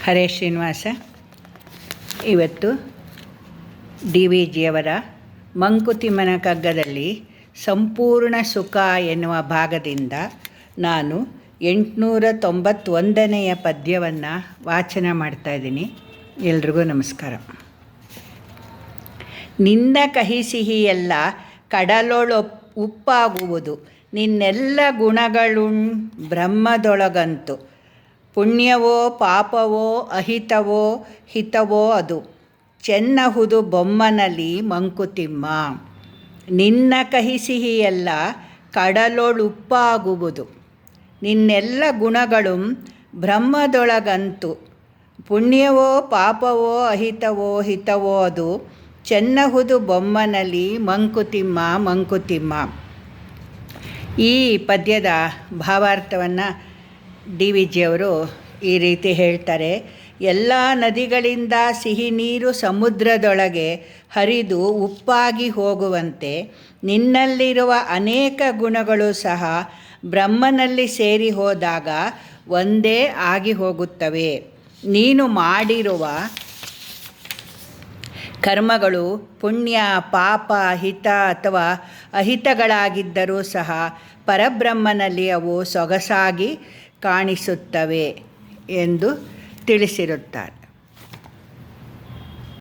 ಹರೇ ಶ್ರೀನಿವಾಸ. ಇವತ್ತು D V ಜಿಯವರ ಮಂಕುತಿಮ್ಮನ ಕಗ್ಗದಲ್ಲಿ ಸಂಪೂರ್ಣ ಸುಖ ಎನ್ನುವ ಭಾಗದಿಂದ ನಾನು 891ನೇ ಪದ್ಯವನ್ನು ವಾಚನ ಮಾಡ್ತಾಯಿದ್ದೀನಿ. ಎಲ್ರಿಗೂ ನಮಸ್ಕಾರ. ನಿನ್ನ ಕಹಿ ಸಿಹಿಯೆಲ್ಲ ಕಡಲೊಳು ಉಪ್ಪಾಗುವುದು, ನಿನ್ನೆಲ್ಲ ಗುಣಗಳುಣ್ ಬ್ರಹ್ಮದೊಳಗಂತು. ಪುಣ್ಯವೋ ಪಾಪವೋ ಅಹಿತವೋ ಹಿತವೋ ಅದು, ಚೆನ್ನಹುದು ಬೊಮ್ಮನಲ್ಲಿ ಮಂಕುತಿಮ್ಮ. ನಿನ್ನ ಕಹಿ ಸಿಹಿಯೆಲ್ಲ ಕಡಲೊಳುಪ್ಪಾಗುವುದು, ನಿನ್ನೆಲ್ಲ ಗುಣಗಳು ಬ್ರಹ್ಮದೊಳಗಂತು. ಪುಣ್ಯವೋ ಪಾಪವೋ ಅಹಿತವೋ ಹಿತವೋ ಅದು, ಚೆನ್ನಹುದು ಬೊಮ್ಮನಲ್ಲಿ ಮಂಕುತಿಮ್ಮ ಮಂಕುತಿಮ್ಮ. ಈ ಪದ್ಯದ ಭಾವಾರ್ಥವನ್ನು ಡಿ ವಿ ಜಿಯವರು ಈ ರೀತಿ ಹೇಳ್ತಾರೆ. ಎಲ್ಲ ನದಿಗಳಿಂದ ಸಿಹಿ ನೀರು ಸಮುದ್ರದೊಳಗೆ ಹರಿದು ಉಪ್ಪಾಗಿ ಹೋಗುವಂತೆ ನಿನ್ನಲ್ಲಿರುವ ಅನೇಕ ಗುಣಗಳು ಸಹ ಬ್ರಹ್ಮನಲ್ಲಿ ಸೇರಿ ಹೋದಾಗ ಒಂದೇ ಆಗಿ ಹೋಗುತ್ತವೆ. ನೀನು ಮಾಡಿರುವ ಕರ್ಮಗಳು ಪುಣ್ಯ ಪಾಪ ಹಿತ ಅಥವಾ ಅಹಿತಗಳಾಗಿದ್ದರೂ ಸಹ ಪರಬ್ರಹ್ಮನಲ್ಲಿ ಅವು ಸೊಗಸಾಗಿ ಕಾಣಿಸುತ್ತವೆ ಎಂದು ತಿಳಿಸಿರುತ್ತಾರೆ.